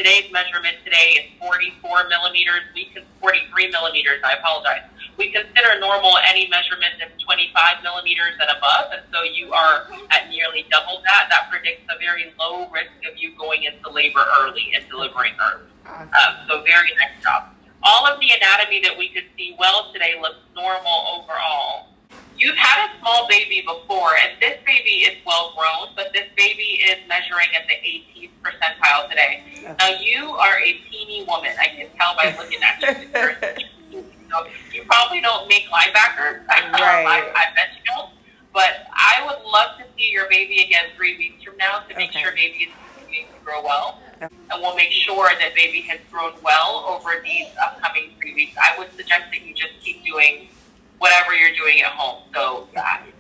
today's measurement today is 44 millimeters. 43 millimeters, I apologize. We consider normal any measurement that's 25 millimeters and above, and so you are at nearly double that. That predicts a very low risk of you going into labor early and delivering early. So very nice job. All of the anatomy that we could see well today looks normal overall. You've had a small baby before, and this baby is well grown, but this baby is measuring at the 18th percentile today. Now, you are a teeny woman. I can tell by looking at you. So you probably don't make linebackers. Right. I bet you don't. But I would love to see your baby again 3 weeks from now to make sure baby is continuing to grow well. And we'll make sure that baby has grown well over these upcoming 3 weeks. I would suggest that you just keep doing whatever you're doing at home. So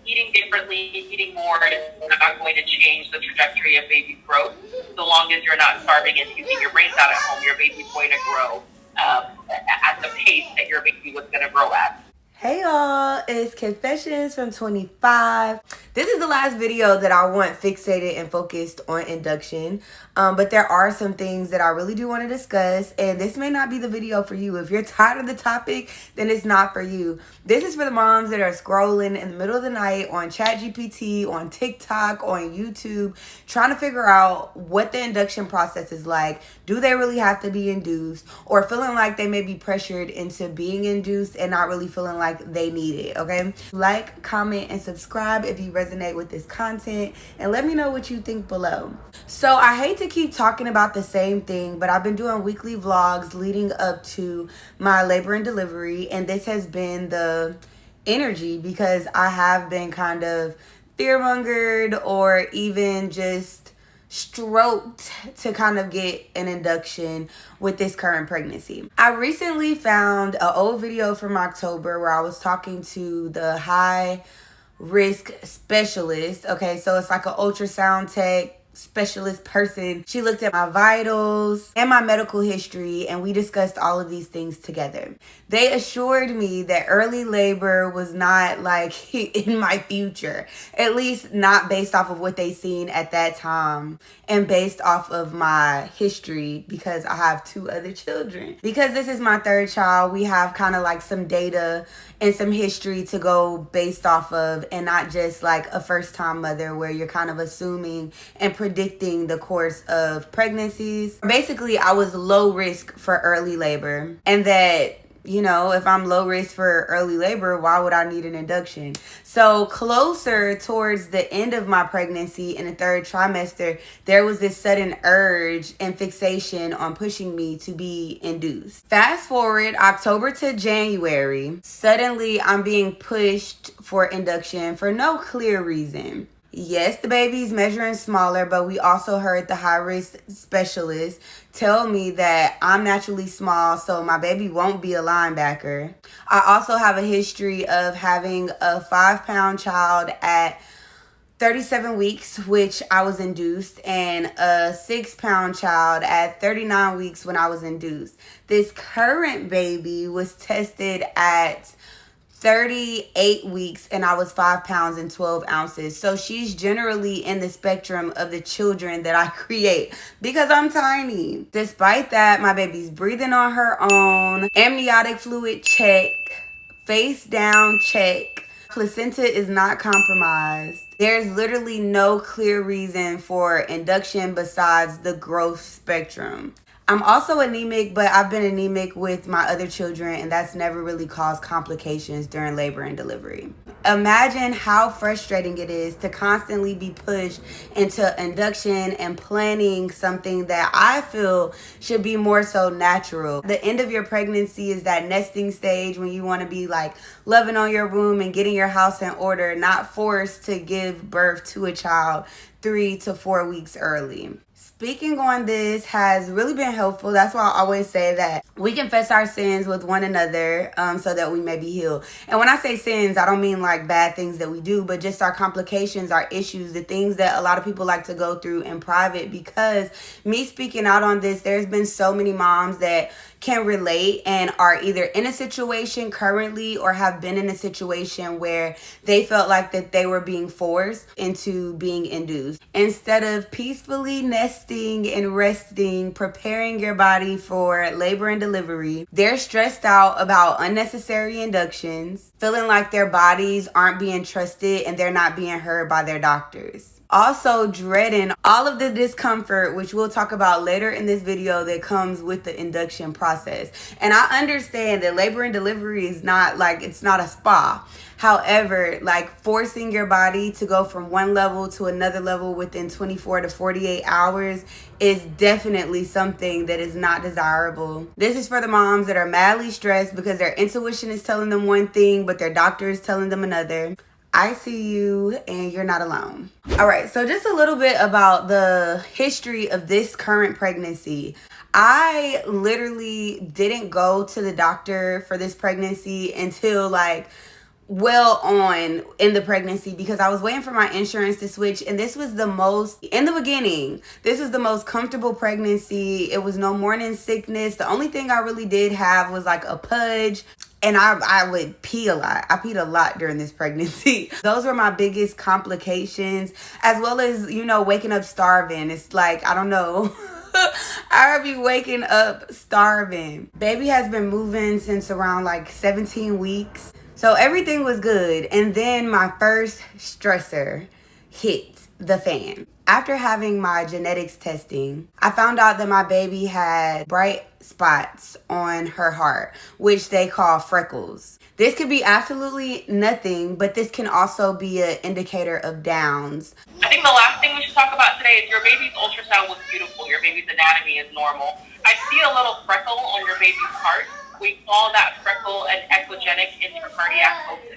eating differently, eating more is not going to change the trajectory of baby's growth. So long as you're not starving and using your brains out at home, your baby's going to grow at the pace that your baby was going to grow at. Hey y'all, it's Confessions from 25. This is the last video that I want fixated and focused on induction. But there are some things that I really do want to discuss, and this may not be the video for you. If you're tired of the topic, then it's not for you. This is for the moms that are scrolling in the middle of the night on ChatGPT, on TikTok, on YouTube, trying to figure out what the induction process is like. Do they really have to be induced, or feeling like they may be pressured into being induced and not really feeling like they need it, okay? Like, comment, and subscribe if you resonate with this content, and let me know what you think below. So I hate to keep talking about the same thing, but I've been doing weekly vlogs leading up to my labor and delivery, and this has been the energy because I have been kind of fearmongered or even just stroked to kind of get an induction with this current pregnancy. I recently found an old video from October where I was talking to the high risk specialist. Okay, so it's like an ultrasound tech specialist person. She looked at my vitals and my medical history, and we discussed all of these things together. They assured me that early labor was not like in my future, at least not based off of what they seen at that time and based off of my history, because I have 2 other children. Because this is my 3rd child, we have kind of like some data and some history to go based off of, and not just like a first-time mother where you're kind of assuming and predicting the course of pregnancies. Basically, I was low risk for early labor, and that, you know, if I'm low risk for early labor, why would I need an induction? So closer towards the end of my pregnancy in the 3rd trimester, there was this sudden urge and fixation on pushing me to be induced. Fast forward October to January, suddenly I'm being pushed for induction for no clear reason. Yes, the baby's measuring smaller, but we also heard the high-risk specialist tell me that I'm naturally small, so my baby won't be a linebacker. I also have a history of having a 5-pound child at 37 weeks, which I was induced, and a 6-pound child at 39 weeks when I was induced. This current baby was tested at 38 weeks, and I was 5 pounds and 12 ounces. So she's generally in the spectrum of the children that I create because I'm tiny. Despite that, my baby's breathing on her own. Amniotic fluid check. Face down check. Placenta is not compromised. There's literally no clear reason for induction besides the growth spectrum. I'm also anemic, but I've been anemic with my other children, and that's never really caused complications during labor and delivery. Imagine how frustrating it is to constantly be pushed into induction and planning something that I feel should be more so natural. The end of your pregnancy is that nesting stage when you want to be like loving on your womb and getting your house in order, not forced to give birth to a child 3 to 4 weeks early. Speaking on this has really been helpful. That's why I always say that we confess our sins with one another so that we may be healed. And when I say sins, I don't mean like bad things that we do, but just our complications, our issues, the things that a lot of people like to go through in private. Because me speaking out on this, there's been so many moms that can relate and are either in a situation currently or have been in a situation where they felt like that they were being forced into being induced. Instead of peacefully nesting and resting, preparing your body for labor and delivery, they're stressed out about unnecessary inductions, feeling like their bodies aren't being trusted and they're not being heard by their doctors. Also dreading all of the discomfort, which we'll talk about later in this video, that comes with the induction process. And I understand that labor and delivery is not like, it's not a spa. However, like forcing your body to go from one level to another level within 24 to 48 hours is definitely something that is not desirable. This is for the moms that are madly stressed because their intuition is telling them one thing, but their doctor is telling them another. I see you and you're not alone. All right, so just a little bit about the history of this current pregnancy. I literally didn't go to the doctor for this pregnancy until like well on in the pregnancy because I was waiting for my insurance to switch, and this was the most, in the beginning, this was the most comfortable pregnancy. It was no morning sickness. The only thing I really did have was like a pudge. And I would pee a lot. I peed a lot during this pregnancy. Those were my biggest complications, as well as, you know, waking up starving. It's like, I don't know. I'll be waking up starving. Baby has been moving since around like 17 weeks. So everything was good. And then my first stressor hit the fan. After having my genetics testing, I found out that my baby had bright spots on her heart, which they call freckles. This could be absolutely nothing, but this can also be an indicator of Downs. I think the last thing we should talk about today is your baby's ultrasound was beautiful. Your baby's anatomy is normal. I see a little freckle on your baby's heart. We call that freckle an echogenic intracardiac focus.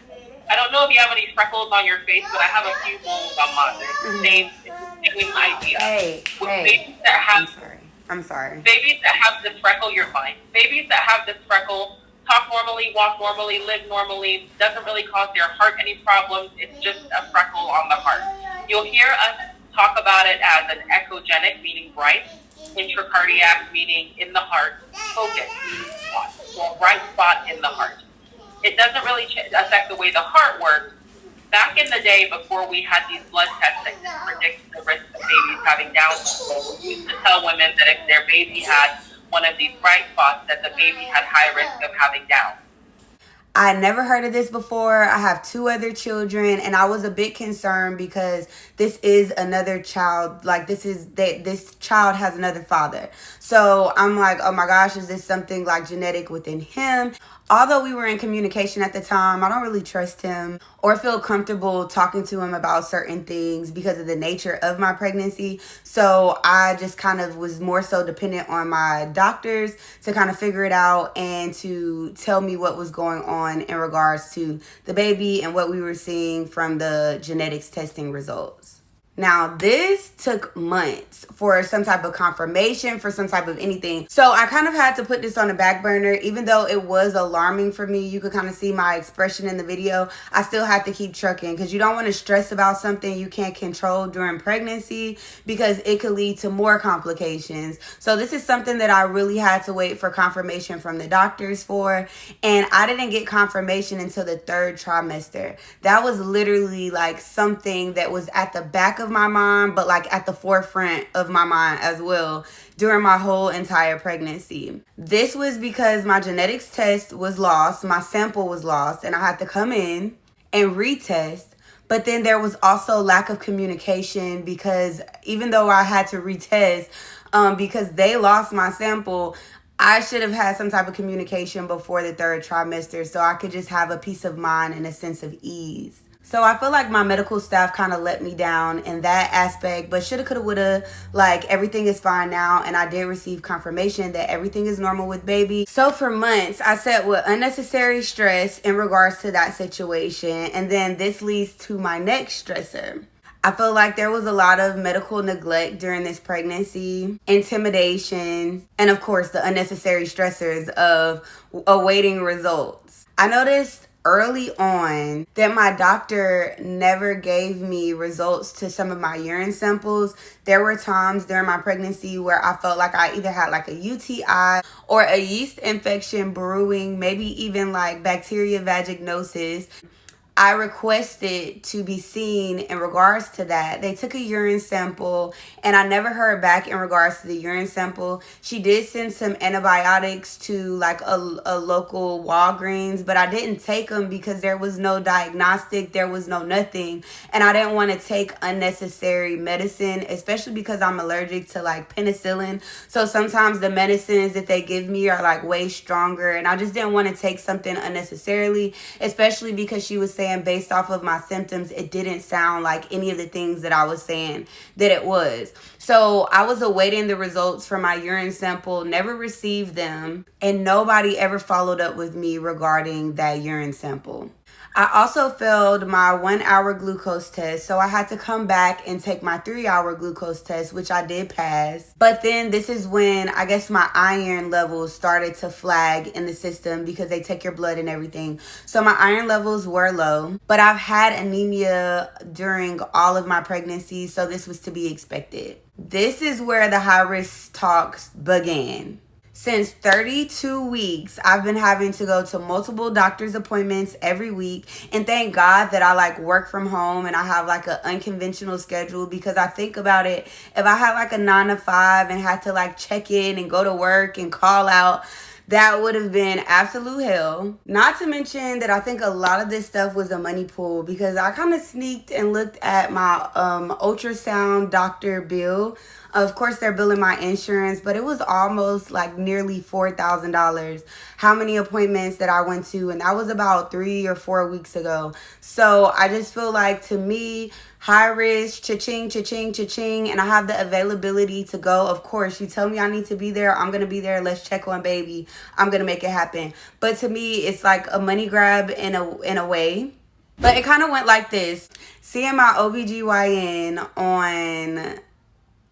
I don't know if you have any freckles on your face, but I have a few moles on mine. It's the same idea. Hey, I'm sorry. Babies that have this freckle, you're fine. Babies that have this freckle talk normally, walk normally, live normally, doesn't really cause their heart any problems. It's just a freckle on the heart. You'll hear us talk about it as an echogenic, meaning bright, intracardiac, meaning in the heart, focus, meaning spot. So a bright spot in the heart. It doesn't really affect the way the heart works. Back in the day, before we had these blood tests that could predict the risk of babies having Down syndrome, we used to tell women that if their baby had one of these bright spots, that the baby had high risk of having Down. I never heard of this before. I have 2 other children, and I was a bit concerned because this is another child. Like this child has another father. So I'm like, oh my gosh, is this something like genetic within him? Although we were in communication at the time, I don't really trust him or feel comfortable talking to him about certain things because of the nature of my pregnancy. So I just kind of was more so dependent on my doctors to kind of figure it out and to tell me what was going on in regards to the baby and what we were seeing from the genetics testing results. Now, this took months for some type of confirmation, for some type of anything. So I kind of had to put this on the back burner, even though it was alarming for me. You could kind of see my expression in the video. I still had to keep trucking because you don't want to stress about something you can't control during pregnancy because it could lead to more complications. So this is something that I really had to wait for confirmation from the doctors for. And I didn't get confirmation until the 3rd trimester. That was literally like something that was at the back of my mind, but like at the forefront of my mind as well during my whole entire pregnancy. This was because my genetics test was lost, my sample was lost, and I had to come in and retest. But then there was also lack of communication because even though I had to retest, because they lost my sample, I should have had some type of communication before the 3rd trimester so I could just have a peace of mind and a sense of ease. So I feel like my medical staff kind of let me down in that aspect, but shoulda, coulda, woulda, like everything is fine now. And I did receive confirmation that everything is normal with baby. So for months, I sat with unnecessary stress in regards to that situation. And then this leads to my next stressor. I feel like there was a lot of medical neglect during this pregnancy, intimidation, and of course the unnecessary stressors of awaiting results. I noticed early on that my doctor never gave me results to some of my urine samples. There were times during my pregnancy where I felt like I either had like a UTI or a yeast infection brewing, maybe even like bacteria vaginosis. I requested to be seen in regards to that. They took a urine sample and I never heard back in regards to the urine sample. She did send some antibiotics to like a local Walgreens, but I didn't take them because there was no diagnostic, there was no nothing. And I didn't want to take unnecessary medicine, especially because I'm allergic to like penicillin. So sometimes the medicines that they give me are like way stronger and I just didn't want to take something unnecessarily, especially because she was saying based off of my symptoms, it didn't sound like any of the things that I was saying that it was. So I was awaiting the results for my urine sample, never received them, and nobody ever followed up with me regarding that urine sample. I also failed my 1 hour glucose test, so I had to come back and take my 3 hour glucose test, which I did pass. But then this is when I guess my iron levels started to flag in the system because they take your blood and everything. So my iron levels were low, but I've had anemia during all of my pregnancy, so this was to be expected. This is where the high risk talks began. Since 32 weeks, I've been having to go to multiple doctor's appointments every week. And thank God that I like work from home and I have like an unconventional schedule, because I think about it, if I had like a 9 to 5 and had to like check in and go to work and call out, that would have been absolute hell. Not to mention that I think a lot of this stuff was a money pool, because I kind of sneaked and looked at my ultrasound doctor bill. Of course, they're billing my insurance, but it was almost like nearly $4,000. How many appointments that I went to, and that was about 3 or 4 weeks ago. So I just feel like, to me, high risk, cha-ching, cha-ching, cha-ching, and I have the availability to go. Of course, you tell me I need to be there, I'm going to be there. Let's check on baby. I'm going to make it happen. But to me, it's like a money grab in a way. But it kind of went like this. Seeing my OBGYN on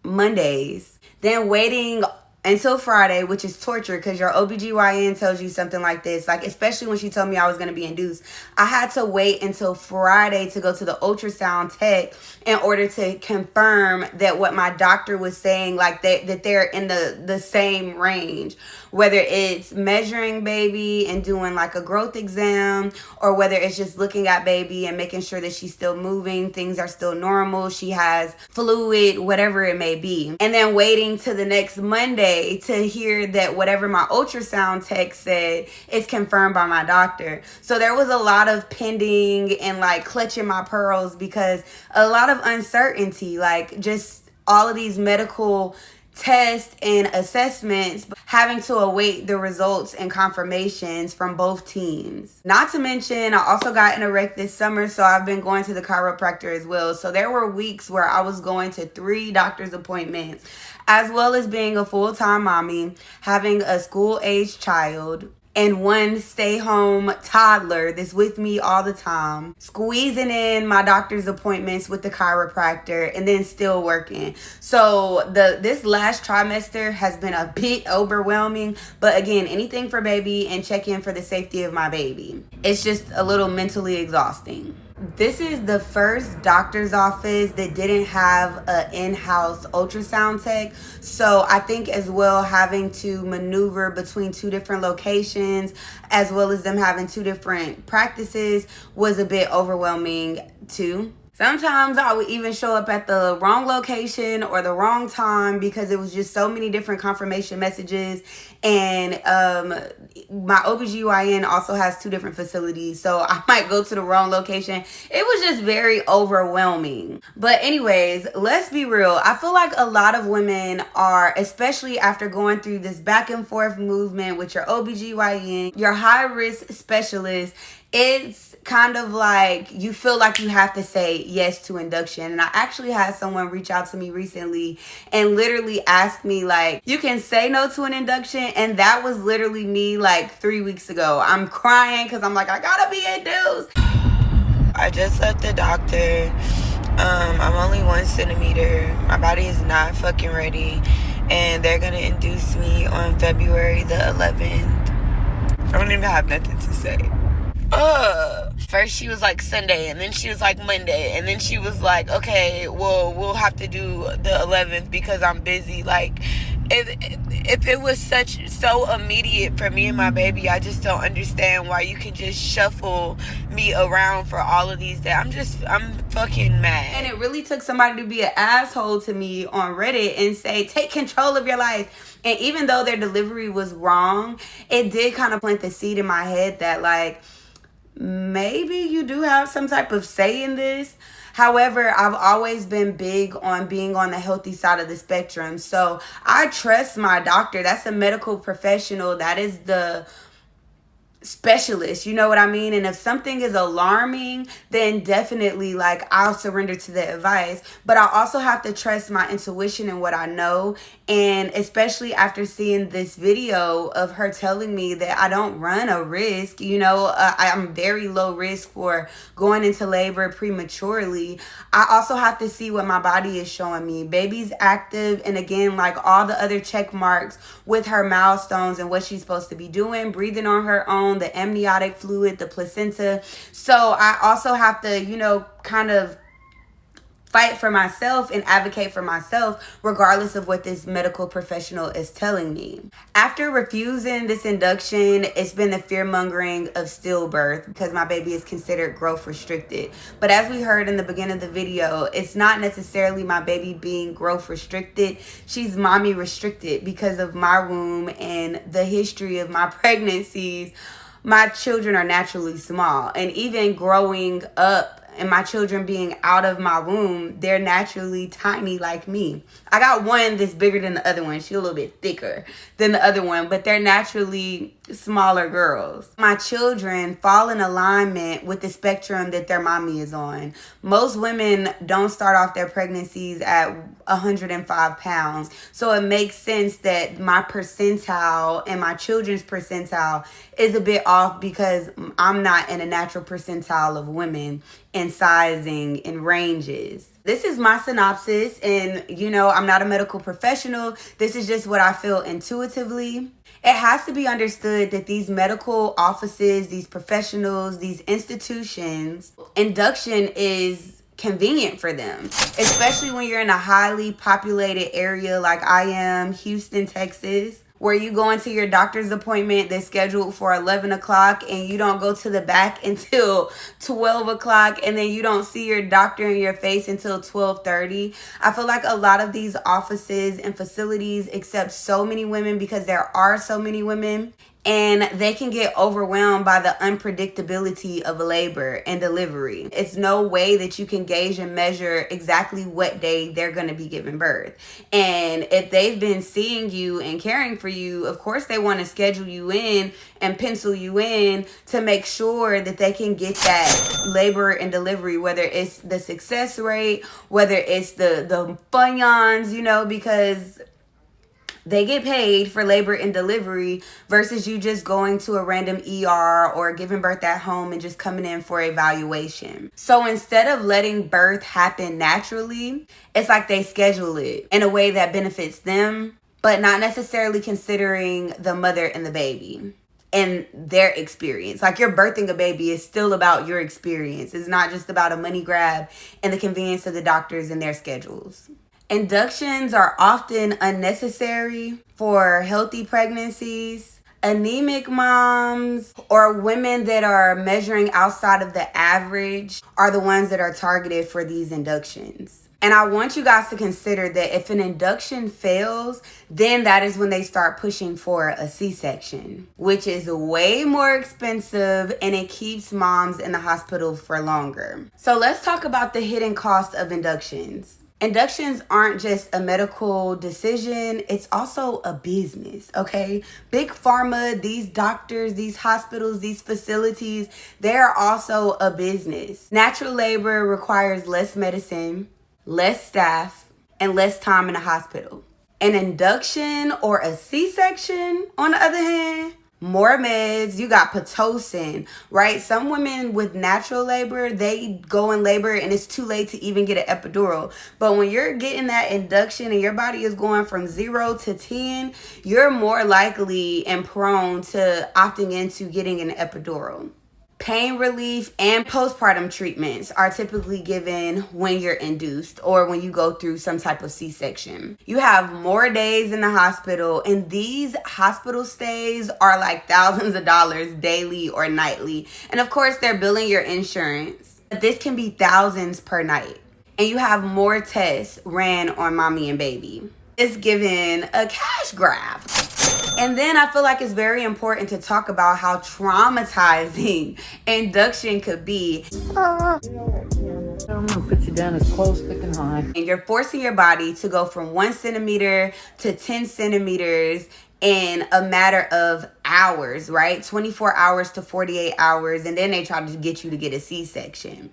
Mondays, then waiting until Friday, which is torture because your OBGYN tells you something like this, like especially when she told me I was going to be induced. I had to wait until Friday to go to the ultrasound tech in order to confirm that what my doctor was saying, like that they're in the same range, whether it's measuring baby and doing like a growth exam, or whether it's just looking at baby and making sure that she's still moving, things are still normal, she has fluid, whatever it may be. And then waiting to the next Monday to hear that whatever my ultrasound tech said is confirmed by my doctor. So there was a lot of pending and like clutching my pearls, because a lot of uncertainty, like just all of these medical tests and assessments, having to await the results and confirmations from both teams. Not to mention, I also got in a wreck this summer, so I've been going to the chiropractor as well. So there were weeks where I was going to 3 doctor's appointments, as well as being a full-time mommy, having a school-age child, and 1 stay-home toddler that's with me all the time, squeezing in my doctor's appointments with the chiropractor, and then still working. So this last trimester has been a bit overwhelming, but again, anything for baby and check in for the safety of my baby. It's just a little mentally exhausting. This is the first doctor's office that didn't have an in-house ultrasound tech. So I think as well, having to maneuver between 2 different locations, as well as them having 2 different practices, was a bit overwhelming too. Sometimes I would even show up at the wrong location or the wrong time because it was just so many different confirmation messages. And my OBGYN also has 2 different facilities, so I might go to the wrong location. It was just very overwhelming. But anyways, let's be real. I feel like a lot of women are, especially after going through this back and forth movement with your OBGYN, your high risk specialist, it's kind of like you feel like you have to say yes to induction. And I actually had someone reach out to me recently and literally ask me, like, you can say no to an induction. And that was literally me like 3 weeks ago. I'm crying because I'm like, I gotta be induced. I just left the doctor. I'm only 1 centimeter. My body is not fucking ready. And they're gonna induce me on February the 11th. I don't even have nothing to say. First she was like Sunday, and then she was like Monday, and then she was like, okay, well, we'll have to do the 11th because I'm busy. Like, if it was so immediate for me and my baby, I just don't understand why you can just shuffle me around for all of these days. I'm fucking mad. And it really took somebody to be an asshole to me on Reddit and say, take control of your life. And even though their delivery was wrong, it did kind of plant the seed in my head that, like, maybe you do have some type of say in this. However, I've always been big on being on the healthy side of the spectrum. So I trust my doctor. That's a medical professional. That is the specialist, you know what I mean? And if something is alarming, then definitely, like, I'll surrender to the advice. But I also have to trust my intuition and what I know. And especially after seeing this video of her telling me that I don't run a risk, you know, I'm very low risk for going into labor prematurely. I also have to see what my body is showing me. Baby's active, and again, like all the other check marks with her milestones and what she's supposed to be doing, breathing on her own, the amniotic fluid, the placenta. So I also have to, you know, kind of fight for myself and advocate for myself regardless of what this medical professional is telling me. After refusing this induction, it's been the fear-mongering of stillbirth because my baby is considered growth restricted. But as we heard in the beginning of the video, it's not necessarily my baby being growth restricted. She's mommy restricted because of my womb and the history of my pregnancies. My children are naturally small, and even growing up and my children being out of my womb, they're naturally tiny like me. I got one that's bigger than the other one. She's a little bit thicker than the other one, but they're naturally smaller girls. My children fall in alignment with the spectrum that their mommy is on. Most women don't start off their pregnancies at 105 pounds. So it makes sense that my percentile and my children's percentile is a bit off because I'm not in a natural percentile of women in sizing and ranges. This is my synopsis, and you know, I'm not a medical professional. This is just what I feel intuitively. It has to be understood that these medical offices, these professionals, these institutions, induction is convenient for them, especially when you're in a highly populated area like I am, Houston, Texas, where you go into your doctor's appointment that's scheduled for 11 o'clock and you don't go to the back until 12 o'clock, and then you don't see your doctor in your face until 12:30. I feel like a lot of these offices and facilities accept so many women because there are so many women, and they can get overwhelmed by the unpredictability of labor and delivery. It's no way that you can gauge and measure exactly what day they're going to be giving birth. And if they've been seeing you and caring for you, of course they want to schedule you in and pencil you in to make sure that they can get that labor and delivery, whether it's the success rate, whether it's the funyons, you know, because they get paid for labor and delivery versus you just going to a random ER or giving birth at home and just coming in for evaluation. So instead of letting birth happen naturally, it's like they schedule it in a way that benefits them, but not necessarily considering the mother and the baby and their experience. Like, you're birthing a baby is still about your experience. It's not just about a money grab and the convenience of the doctors and their schedules. Inductions are often unnecessary for healthy pregnancies. Anemic moms or women that are measuring outside of the average are the ones that are targeted for these inductions. And I want you guys to consider that if an induction fails, then that is when they start pushing for a C-section, which is way more expensive and it keeps moms in the hospital for longer. So let's talk about the hidden cost of inductions. Inductions aren't just a medical decision, it's also a business, okay? Big pharma, these doctors, these hospitals, these facilities, they're also a business. Natural labor requires less medicine, less staff, and less time in the hospital. An induction or a C-section, on the other hand, more meds. You got Pitocin, right? Some women with natural labor, they go in labor and it's too late to even get an epidural. But when you're getting that induction and your body is going from 0 to 10, you're more likely and prone to opting into getting an epidural. Pain relief and postpartum treatments are typically given when you're induced or when you go through some type of C-section. You have more days in the hospital, and these hospital stays are like thousands of dollars daily or nightly. And of course, they're billing your insurance. But this can be thousands per night. And you have more tests ran on mommy and baby. It's given a cash grab. And then I feel like it's very important to talk about how traumatizing induction could be. I'm gonna put you down as close, thick, and high. And you're forcing your body to go from 1 centimeter to 10 centimeters in a matter of hours, right? 24 hours to 48 hours. And then they try to get you to get a C-section.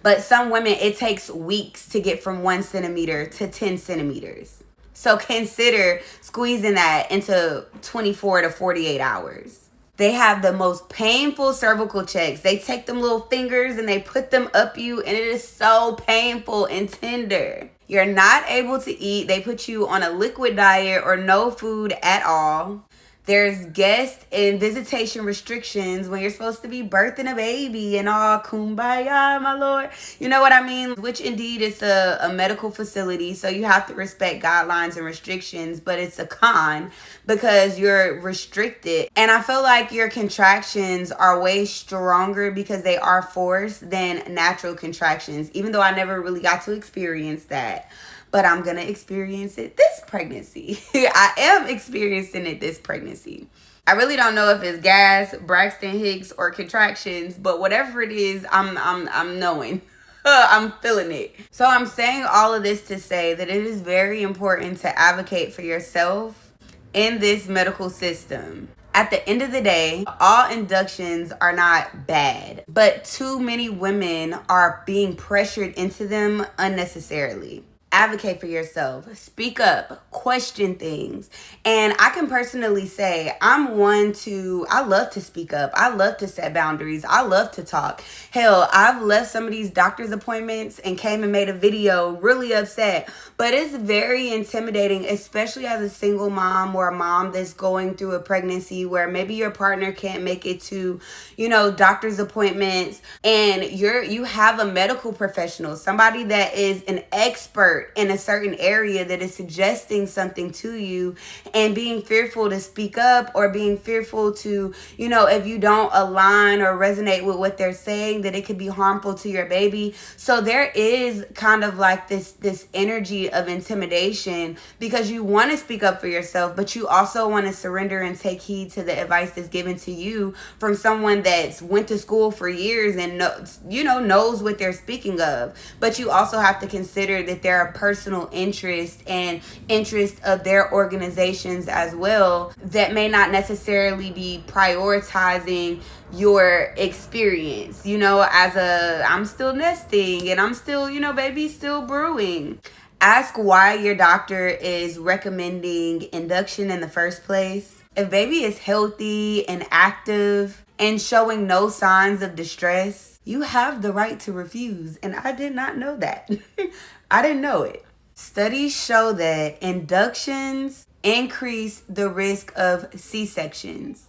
But some women, it takes weeks to get from 1 centimeter to 10 centimeters. So consider squeezing that into 24 to 48 hours. They have the most painful cervical checks. They take them little fingers and they put them up you, and it is so painful and tender. You're not able to eat. They put you on a liquid diet or no food at all. There's guest and visitation restrictions when you're supposed to be birthing a baby and all kumbaya, my lord. You know what I mean? Which indeed is a medical facility, so you have to respect guidelines and restrictions, but it's a con because you're restricted. And I feel like your contractions are way stronger because they are forced than natural contractions, even though I never really got to experience that. But I'm going to experience it this pregnancy. I am experiencing it this pregnancy. I really don't know if it's gas, Braxton Hicks, or contractions, but whatever it is, I'm knowing. I'm feeling it. So I'm saying all of this to say that it is very important to advocate for yourself in this medical system. At the end of the day, all inductions are not bad, but too many women are being pressured into them unnecessarily. Advocate for yourself. Speak up. Question things. And I can personally say I love to speak up. I love to set boundaries. I love to talk. Hell, I've left some of these doctor's appointments and came and made a video really upset. But it's very intimidating, especially as a single mom or a mom that's going through a pregnancy where maybe your partner can't make it to, doctor's appointments, and you have a medical professional, somebody that is an expert in a certain area that is suggesting something to you, and being fearful to speak up or being fearful to, if you don't align or resonate with what they're saying, that it could be harmful to your baby. So there is kind of like this energy of intimidation because you want to speak up for yourself, but you also want to surrender and take heed to the advice that's given to you from someone that's went to school for years and knows what they're speaking of. But you also have to consider that there are personal interest and interest of their organizations as well that may not necessarily be prioritizing your experience. I'm still nesting and I'm still, baby still brewing. Ask why your doctor is recommending induction in the first place. If baby is healthy and active and showing no signs of distress, you have the right to refuse. And I did not know that. I didn't know it. Studies show that inductions increase the risk of C-sections.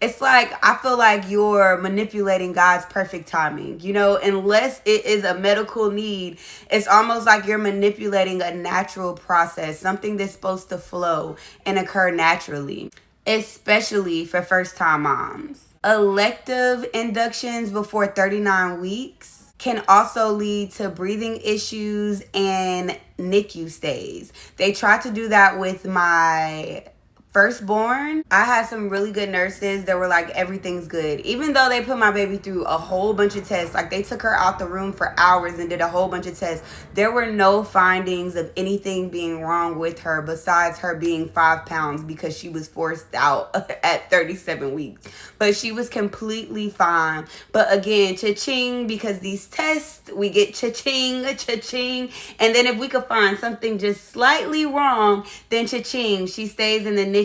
It's like, I feel like you're manipulating God's perfect timing. Unless it is a medical need, it's almost like you're manipulating a natural process, something that's supposed to flow and occur naturally, especially for first-time moms. Elective inductions before 39 weeks can also lead to breathing issues and NICU stays. They tried to do that with my firstborn. I had some really good nurses that were like, everything's good. Even though they put my baby through a whole bunch of tests, like they took her out the room for hours and did a whole bunch of tests. There were no findings of anything being wrong with her besides her being 5 pounds because she was forced out at 37 weeks. But she was completely fine. But again, cha-ching, because these tests, we get cha-ching, cha-ching. And then if we could find something just slightly wrong, then cha-ching, she stays in the NICU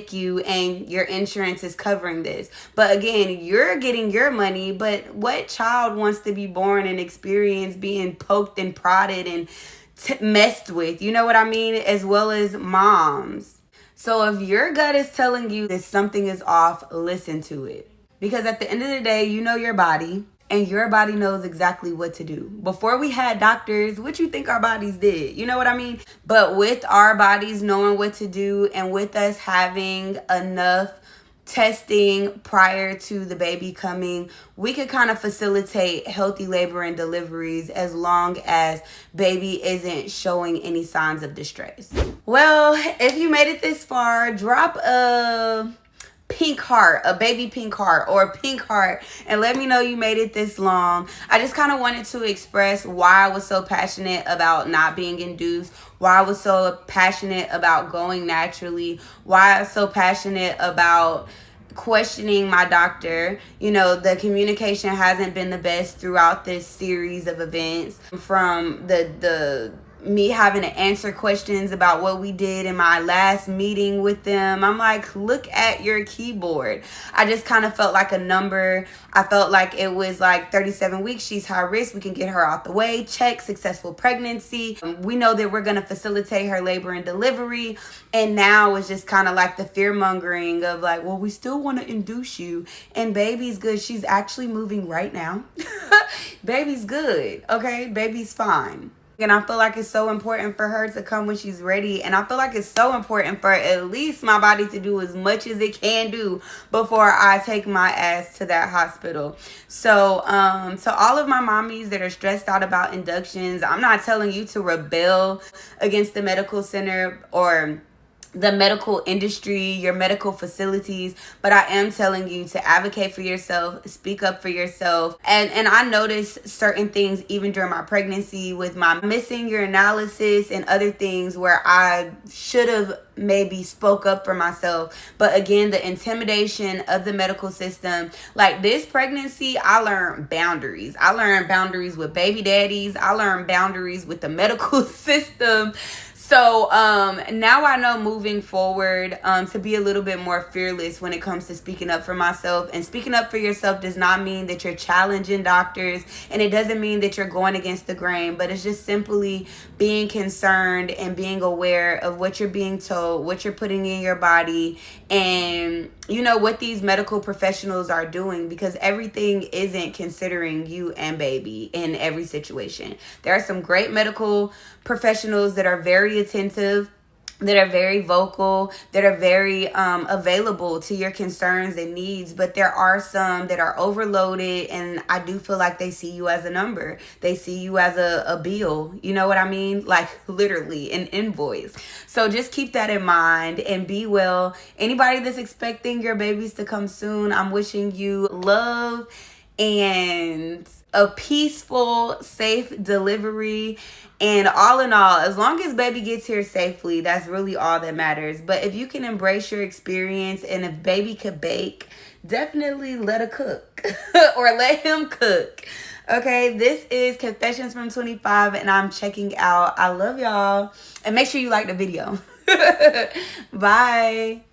and your insurance is covering this. But again, you're getting your money, but what child wants to be born and experience being poked and prodded and messed with? You know what I mean? As well as moms. So if your gut is telling you that something is off, listen to it. Because at the end of the day, you know your body. and your body knows exactly what to do. Before we had doctors, what you think our bodies did? You know what I mean? But with our bodies knowing what to do, and with us having enough testing prior to the baby coming, we could kind of facilitate healthy labor and deliveries as long as baby isn't showing any signs of distress. Well, if you made it this far, drop a pink heart, a baby pink heart, or a pink heart, and let me know you made it this long. I just kind of wanted to express why I was so passionate about not being induced, why I was so passionate about going naturally, why I was so passionate about questioning my doctor. You know, the communication hasn't been the best throughout this series of events, from the me having to answer questions about what we did in my last meeting with them. I'm like, look at your keyboard. I just kind of felt like a number. I felt like it was like 37 weeks. She's high risk. We can get her out the way. Check. Successful pregnancy. We know that we're going to facilitate her labor and delivery. And now it's just kind of like the fear mongering of like, well, we still want to induce you. And baby's good. She's actually moving right now. Baby's good. Okay. Baby's fine. And I feel like it's so important for her to come when she's ready. And I feel like it's so important for at least my body to do as much as it can do before I take my ass to that hospital. So to all of my mommies that are stressed out about inductions, I'm not telling you to rebel against the medical center or the medical industry, your medical facilities, but I am telling you to advocate for yourself, speak up for yourself. And I noticed certain things even during my pregnancy with my missing urinalysis and other things where I should have maybe spoke up for myself. But again, the intimidation of the medical system, like this pregnancy, I learned boundaries. I learned boundaries with baby daddies. I learned boundaries with the medical system. So now I know moving forward to be a little bit more fearless when it comes to speaking up for myself. And speaking up for yourself does not mean that you're challenging doctors, and it doesn't mean that you're going against the grain, but it's just simply being concerned and being aware of what you're being told, what you're putting in your body, and you know what these medical professionals are doing, because everything isn't considering you and baby in every situation. There are some great medical professionals that are very attentive, that are very vocal, that are very available to your concerns and needs. But there are some that are overloaded, and I do feel like they see you as a number. They see you as a bill. You know what I mean? Like literally an invoice. So just keep that in mind and be well. Anybody that's expecting your babies to come soon, I'm wishing you love and a peaceful, safe delivery. And all in all, as long as baby gets here safely, that's really all that matters. But if you can embrace your experience, and if baby could bake, definitely let her cook or let him cook. Okay, this is Confessions from 25, and I'm checking out. I love y'all. And make sure you like the video. Bye.